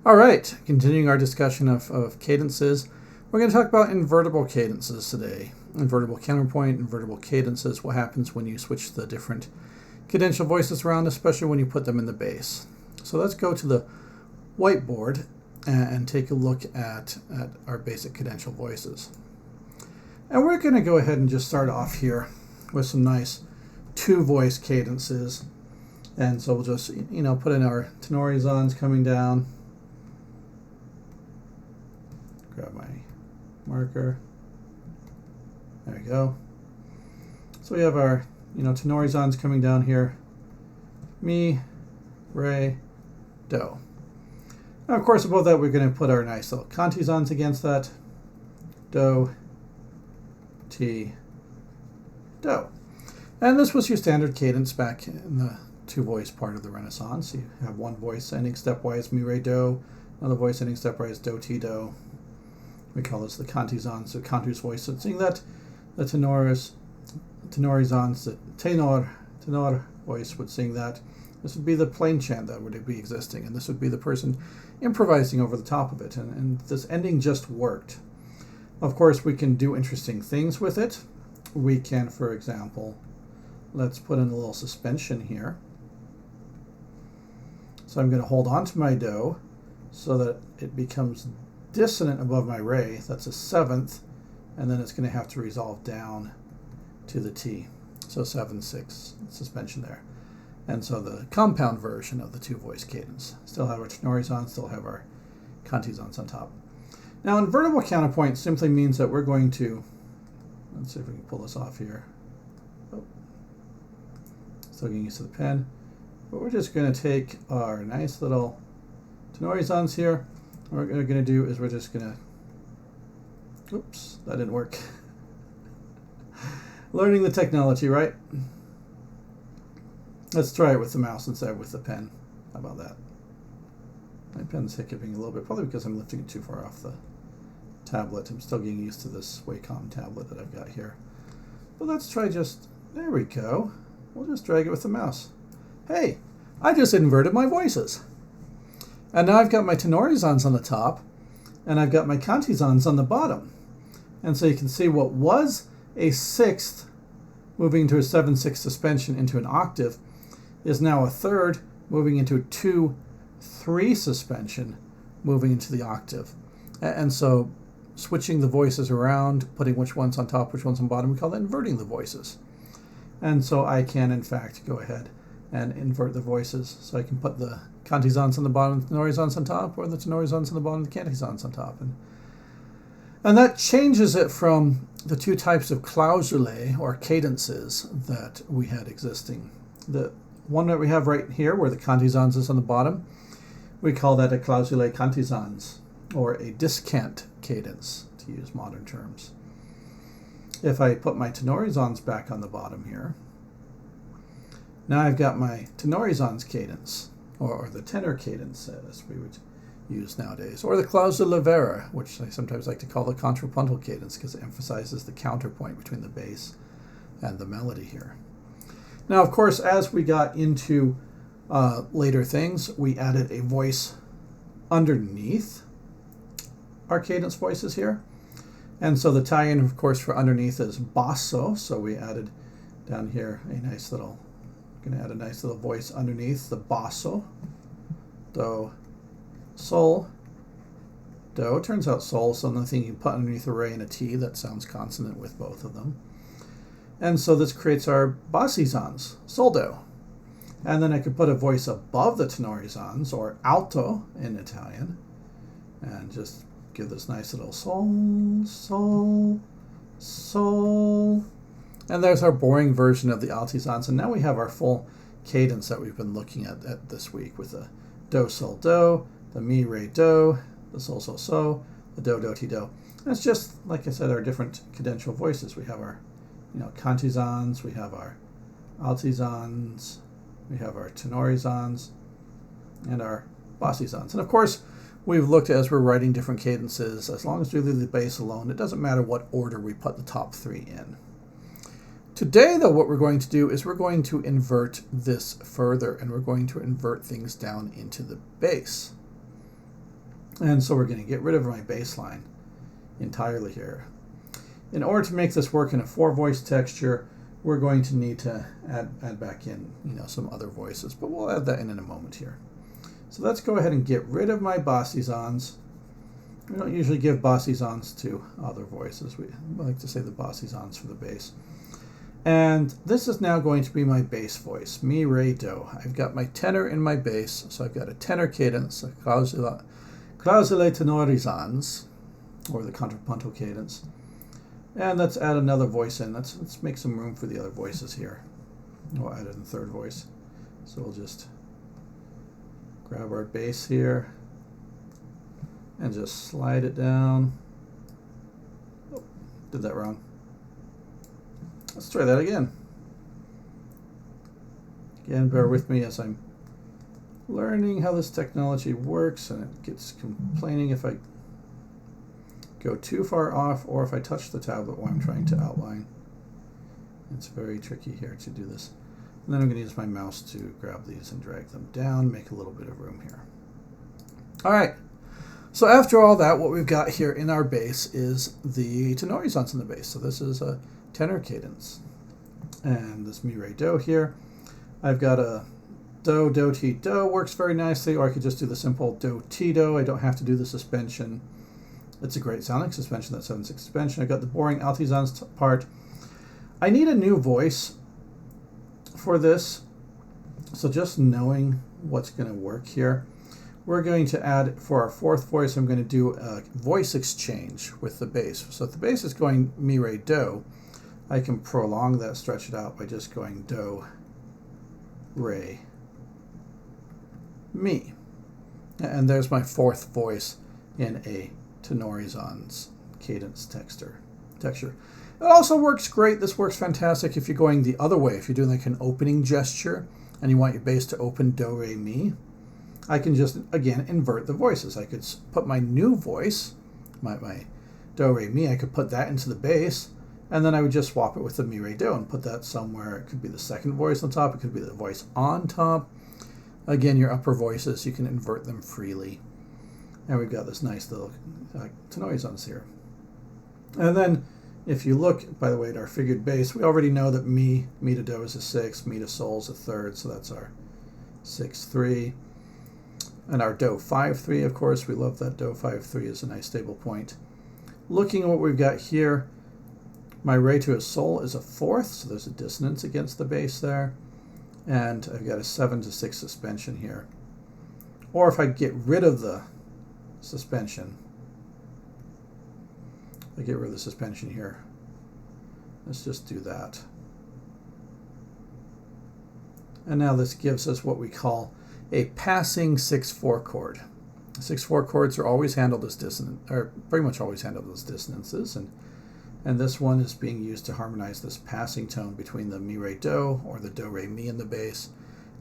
All right, continuing our discussion of cadences, we're going to talk about invertible cadences today. Invertible counterpoint, invertible cadences, what happens when you switch the different cadential voices around, especially when you put them in the bass. So let's go to the whiteboard and take a look at our basic cadential voices. And we're going to go ahead and just start off here with some nice two-voice cadences. And so we'll just, put in our tenorizons coming down. Grab my marker. There we go. So we have our, tenorizons coming down here. Mi, re, do. Now, of course, above that, we're going to put our nice little cantizons against that. Do, ti, do. And this was your standard cadence back in the two-voice part of the Renaissance. You have one voice ending stepwise, mi, re, do. Another voice ending stepwise, do, ti, do. We call this the cantizons, the cantus voice. So seeing that the tenorizons, the tenor voice would sing that. This would be the plain chant that would be existing, and this would be the person improvising over the top of it. And this ending just worked. Of course, we can do interesting things with it. We can, for example, let's put in a little suspension here. So I'm going to hold on to my do so that it becomes dissonant above my re. That's a seventh, and then it's going to have to resolve down to the T. So 7/6 suspension there. And so the compound version of the two-voice cadence. Still have our tenorizons, still have our cantizons on top. Now, invertible counterpoint simply means that we're going to, let's see if we can pull this off here. Oh, still getting used to the pen. But we're just going to take our nice little tenorizons here. What we're going to do is we're just going to, oops, that didn't work. Learning the technology, right? Let's try it with the mouse instead of with the pen. How about that? My pen's hiccuping a little bit, probably because I'm lifting it too far off the tablet. I'm still getting used to this Wacom tablet that I've got here. But let's try just, there we go. We'll just drag it with the mouse. Hey, I just inverted my voices. And now I've got my tenorizons on the top, and I've got my cantizons on the bottom. And so you can see what was a sixth moving into a 7/6 suspension into an octave is now a third moving into a 2/3 suspension moving into the octave. And so switching the voices around, putting which one's on top, which one's on bottom, we call that inverting the voices. And so I can, in fact, go ahead and invert the voices. So I can put the cantizons on the bottom, the tenorizons on top, or the tenorizons on the bottom, the cantizons on top. And that changes it from the two types of clausulae, or cadences, that we had existing. The one that we have right here, where the cantizons is on the bottom, we call that a clausulae cantizans, or a discant cadence, to use modern terms. If I put my tenorizons back on the bottom here, now I've got my tenorizons cadence, or the tenor cadence, as we would use nowadays, or the clausula vera, which I sometimes like to call the contrapuntal cadence because it emphasizes the counterpoint between the bass and the melody here. Now, of course, as we got into later things, we added a voice underneath our cadence voices here. And so the tie-in, of course, for underneath is basso, so we added down here a nice little, going to add a nice little voice underneath the basso, do, sol, do. It turns out sol, so nothing you can put underneath a re and a t that sounds consonant with both of them. And so this creates our bassizons, sol, do. And then I could put a voice above the tenorizons, or alto in Italian, and just give this nice little sol, sol, sol. And there's our boring version of the altizons. And now we have our full cadence that we've been looking at this week with the do, sol, do, the mi, re, do, the sol, sol, so, the do, do, ti, do. And it's just, like I said, our different cadential voices. We have our, cantizons, we have our altizons, we have our tenorizons, and our bassizons. And of course, we've looked at, as we're writing different cadences, as long as we leave the bass alone, it doesn't matter what order we put the top three in. Today, though, what we're going to do is we're going to invert this further, and we're going to invert things down into the bass. And so we're going to get rid of my bass line entirely here. In order to make this work in a 4-voice texture, we're going to need to add back in, some other voices, but we'll add that in a moment here. So let's go ahead and get rid of my bossizons. We don't usually give bossizons to other voices. We like to say the bossizons for the bass. And this is now going to be my bass voice, mi, re, do. I've got my tenor in my bass, so I've got a tenor cadence, a clausula tenorizans, or the contrapunto cadence. And let's add another voice in. Let's make some room for the other voices here. We'll add in the third voice. So we'll just grab our bass here and just slide it down. Oh, did that wrong. Let's try that again. Again, bear with me as I'm learning how this technology works, and it gets complaining if I go too far off or if I touch the tablet while I'm trying to outline. It's very tricky here to do this. And then I'm going to use my mouse to grab these and drag them down, make a little bit of room here. All right. So after all that, what we've got here in our bass is the tenorizans in the bass. So this is a tenor cadence. And this mi, re, do here. I've got a do, do, ti, do works very nicely, or I could just do the simple do, ti, do. I don't have to do the suspension. It's a great sounding suspension, that 7/6 suspension. I've got the boring altizans part. I need a new voice for this, so just knowing what's going to work here, we're going to add, for our 4th voice, I'm going to do a voice exchange with the bass. So if the bass is going mi, re, do, I can prolong that, stretch it out by just going do, re, mi. And there's my 4th voice in a tenorizans cadence texture. It also works great. This works fantastic if you're going the other way. If you're doing like an opening gesture and you want your bass to open do, re, mi, I can just, again, invert the voices. I could put my new voice, my do, re, mi, I could put that into the bass, and then I would just swap it with the mi, re, do and put that somewhere. It could be the 2nd voice on top. It could be the voice on top. Again, your upper voices, you can invert them freely. And we've got this nice little tenorizans here. And then if you look, by the way, at our figured bass, we already know that mi to do is a 6, mi to sol is a 3rd, so that's our 6/3. And our do 5/3, of course, we love that do 5/3 is a nice stable point. Looking at what we've got here, my re to a sol is a 4th, so there's a dissonance against the bass there. And I've got a 7/6 suspension here. Or if I get rid of the suspension, I get rid of the suspension here. Let's just do that. And now this gives us what we call a passing 6/4 chord. 6/4 chords are always handled as dissonant, or pretty much always handled as dissonances, and this one is being used to harmonize this passing tone between the mi, re, do, or the do, re, mi in the bass,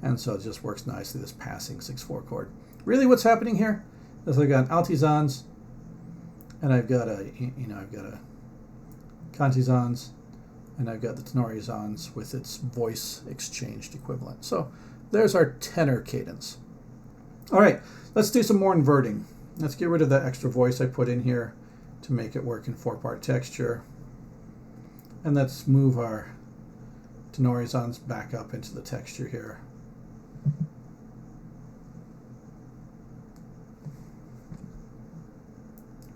and so it just works nicely, this passing 6/4 chord. Really, what's happening here is I've got altizans, and I've got a cantizans, and I've got the tenorizans with its voice exchanged equivalent. So there's our tenor cadence. All right, let's do some more inverting. Let's get rid of that extra voice I put in here to make it work in 4-part texture. And let's move our tenorizans back up into the texture here.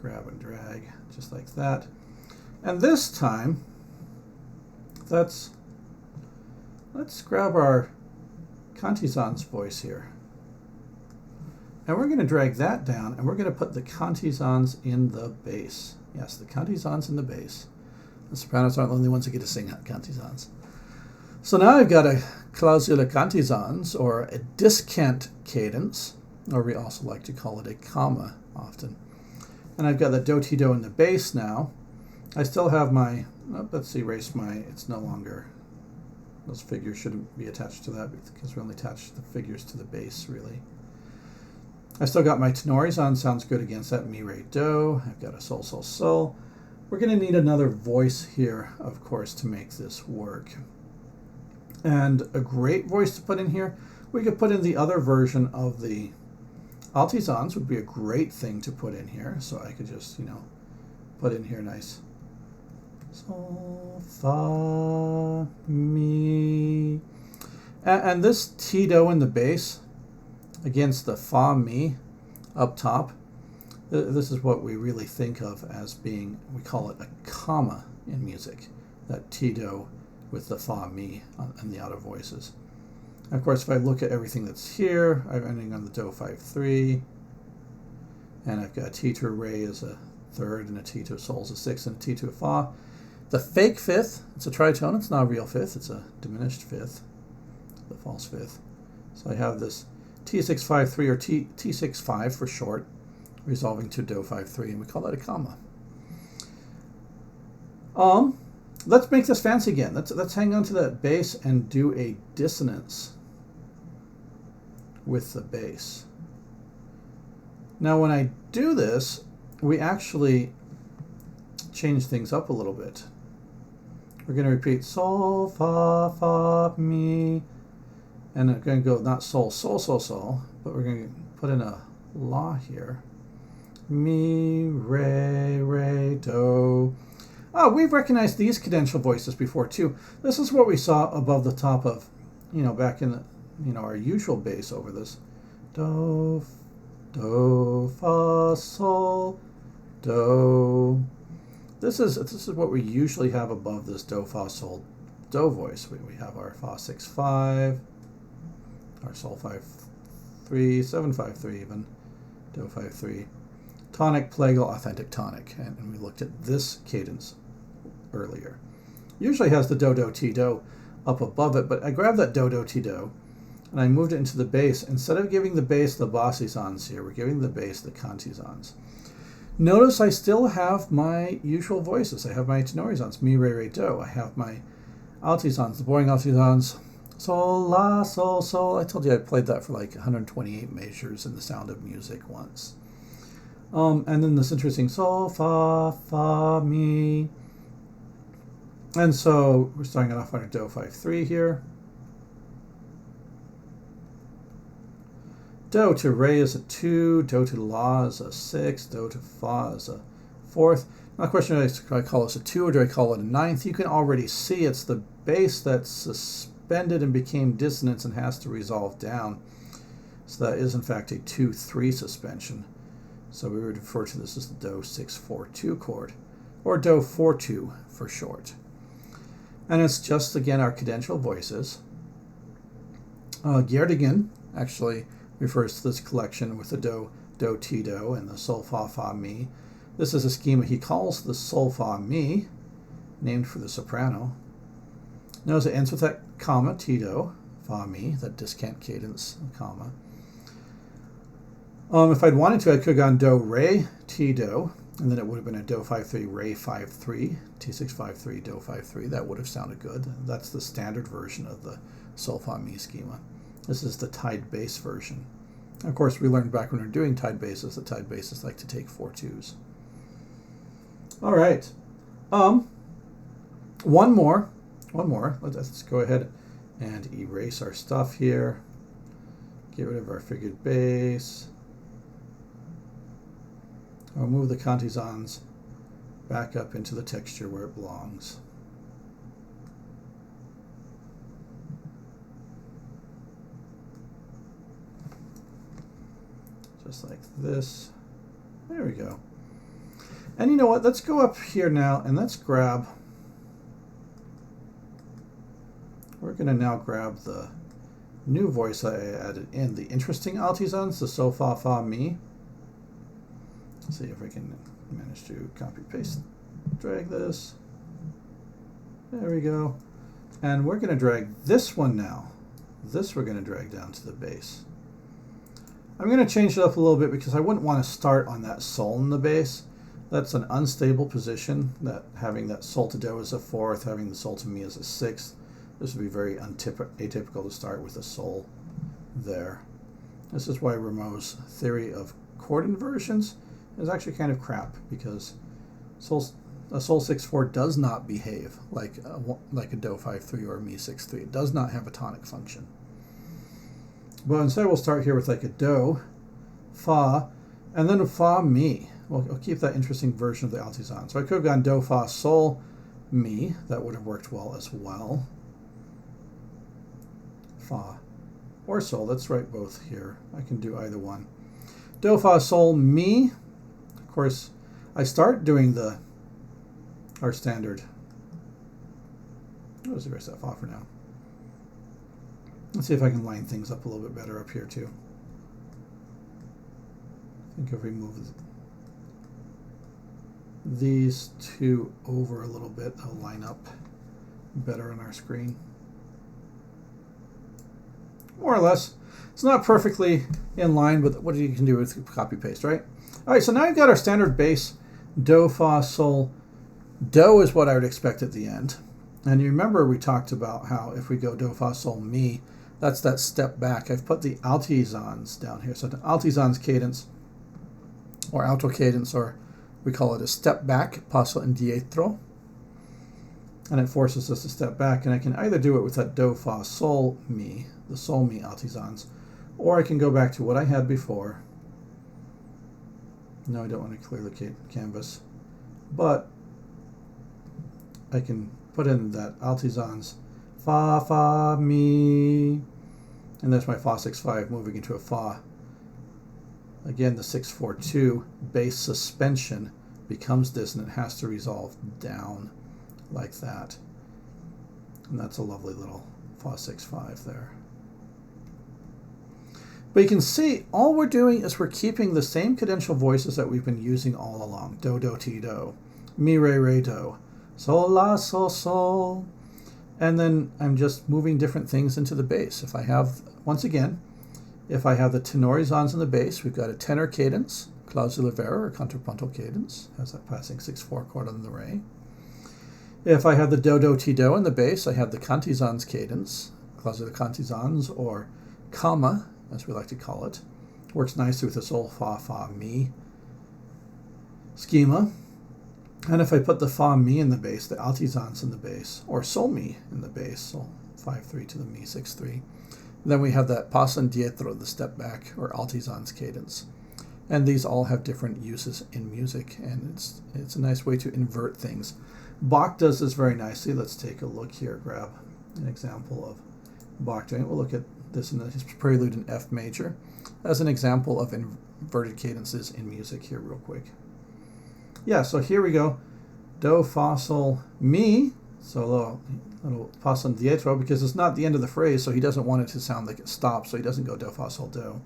Grab and drag, just like that. And this time, let's grab our cantizans voice here. And we're going to drag that down, and we're going to put the cantizans in the bass. Yes, the cantizans in the bass. The sopranos aren't the only ones that get to sing cantizans. So now I've got a clausula cantizans, or a discant cadence, or we also like to call it a comma often. And I've got the do, ti, do in the bass now. I still have my, let's erase my, it's no longer, those figures shouldn't be attached to that because we only attach the figures to the bass, really. I still got my tenorizans, sounds good against that mi, re, do. I've got a sol, sol, sol. We're going to need another voice here, of course, to make this work. And a great voice to put in here, we could put in the other version of the Altisons would be a great thing to put in here, so I could just, put in here nice. Sol, fa, mi. And this Tito in the bass against the fa, mi up top, this is what we really think of as being, we call it a comma in music, that Tito with the fa, mi and the outer voices. And of course, if I look at everything that's here, I'm ending on the Do 5-3, and I've got Tito Re as a third, and a Tito Sol as a sixth, and a Tito Fa. The fake fifth, it's a tritone, it's not a real fifth, it's a diminished fifth, the false fifth. So I have this T6-5-3 or T6-5 for short, resolving to Do 5-3, and we call that a comma. Let's make this fancy again. Let's hang on to that bass and do a dissonance with the bass. Now when I do this, we actually change things up a little bit. We're going to repeat Sol, Fa, Fa, Mi, and I'm going to go not Sol, Sol, Sol, Sol, but we're going to put in a La here. Mi, Re, Re, Do. Oh, we've recognized these cadential voices before too. This is what we saw above the top of, back in the, our usual bass over this. Do, Do, Fa, Sol, Do. This is what we usually have above this Do, Fa, Sol, Do voice. We have our Fa 6-5, our Sol 5-3, 7-5-3 even, Do 5-3. Tonic, plagal, authentic tonic. And we looked at this cadence earlier. Usually has the Do, Do, Ti, Do up above it, but I grabbed that Do, Do, Ti, Do, and I moved it into the bass. Instead of giving the bass the bassisons here, we're giving the bass the cantisons. Notice I still have my usual voices. I have my tenorisons, mi, re, re, do. I have my altisons, the boring altisons, sol, la, sol, sol. I told you I played that for like 128 measures in The Sound of Music once. And then this interesting sol, fa, fa, mi. And so we're starting it off on a Do 5-3 here. Do to Re is a 2, Do to La is a 6, Do to Fa is a 4th. Now the question is, do I call this a 2 or do I call it a 9th? You can already see it's the bass that's suspended and became dissonance and has to resolve down. So that is in fact a 2-3 suspension. So we would refer to this as the Do 6-4-2 chord, or Do 4-2 for short. And it's just, again, our cadential voices. Gerdingen actually refers to this collection with the Do, Do, Ti, Do, and the Sol, Fa, Fa, Mi. This is a schema he calls the Sol, Fa, Mi, named for the soprano. Notice it ends with that comma, Ti, Do, Fa, Mi, that Discant Cadence comma. If I'd wanted to, I could have gone Do, Re, Ti, Do, and then it would have been a Do 5-3, Re 5-3, T6-5-3, Do 5-3. That would have sounded good. That's the standard version of the Sol, Fa, Mi schema. This is the tied bass version. Of course, we learned back when we were doing tied basses that tied basses like to take 4-2s. All right. One more. Let's go ahead and erase our stuff here. Get rid of our figured bass. I'll move the cantisons back up into the texture where it belongs. Just like this. There we go. And you know what? Let's go up here now and let's grab, we're going to now grab the new voice I added in, the interesting altisons, the Sol, Fa, Fa, Mi. Let's see if we can manage to copy, paste, drag this. There we go. And we're going to drag this one now. This we're going to drag down to the bass. I'm going to change it up a little bit because I wouldn't want to start on that Sol in the bass. That's an unstable position, that having that Sol to Do as a 4th, having the Sol to Mi as a 6th. This would be very atypical to start with a Sol there. This is why Rameau's theory of chord inversions is actually kind of crap, because a Sol 6-4 does not behave like a Do 5-3 or a Mi 6-3. It does not have a tonic function. But instead we'll start here with like a Do fa, and then fa, mi. We'll keep that interesting version of the altizan. So I could have gone do, fa, sol, mi. That would have worked well as well. Fa or sol. Let's write both here. I can do either one. Do, fa, sol, mi. Of course, I start doing our standard. Let's erase that fa for now. Let's see if I can line things up a little bit better up here too. I think if we move these two over a little bit, they'll line up better on our screen. More or less. It's not perfectly in line with what you can do with copy paste, right? All right, so now you've got our standard bass, do, fa, sol. Do is what I would expect at the end. And you remember we talked about how if we go do, fa, sol, mi, that's that step back. I've put the altizans down here. So the altizans cadence, or alto cadence, or we call it a step back, passo indietro. And it forces us to step back. And I can either do it with that do, fa, sol, mi, the sol, mi altizans, or I can go back to what I had before. No, I don't want to clear the canvas. But I can put in that altizans, fa, fa, mi, and there's my fa 6/5 moving into a fa. Again, the 6/4/2 bass suspension becomes dissonant, has to resolve down like that. And that's a lovely little fa 6/5 there. But you can see all we're doing is we're keeping the same cadential voices that we've been using all along. Do, do, ti, do, mi, re, re, do, sol, la, sol, sol. And then I'm just moving different things into the bass. If I have, once again, if I have the tenorizans in the bass, we've got a tenor cadence, clausula, vera, or contrapuntal cadence, has that passing 6/4 chord on the re. If I have the do, do, ti, do in the bass, I have the cantizans cadence, clausula cantizans, or comma, as we like to call it. Works nicely with the sol, fa, fa, mi schema. And if I put the fa, mi in the bass, the altizans in the bass, or sol, mi in the bass, sol 5/3 to the mi 6/3, then we have that passo indietro, the step back, or altizans cadence. And these all have different uses in music, and it's a nice way to invert things. Bach does this very nicely. Let's take a look here, grab an example of Bach doing it. We'll look at this in his prelude in F major as an example of inverted cadences in music here real quick. Yeah, so here we go. Do, fa, sol, mi. So a little passo indietro, because it's not the end of the phrase, so he doesn't want it to sound like it stops, so he doesn't go do, fa, sol, do.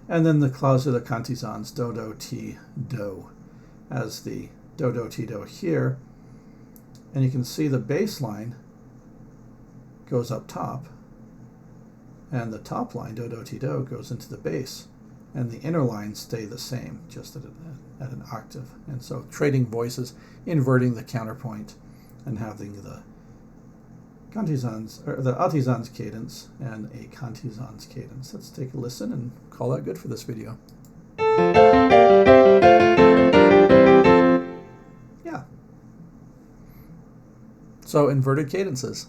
And then the clausula cantizans, do, do, ti, do, as the do, do, ti, do here. And you can see the bass line goes up top, and the top line, do, do, ti, do, goes into the bass, and the inner lines stay the same, just at an octave. And so trading voices, inverting the counterpoint, and having the cantizans, or the altizans cadence and a cantizans cadence. Let's take a listen and call that good for this video. Yeah. So inverted cadences.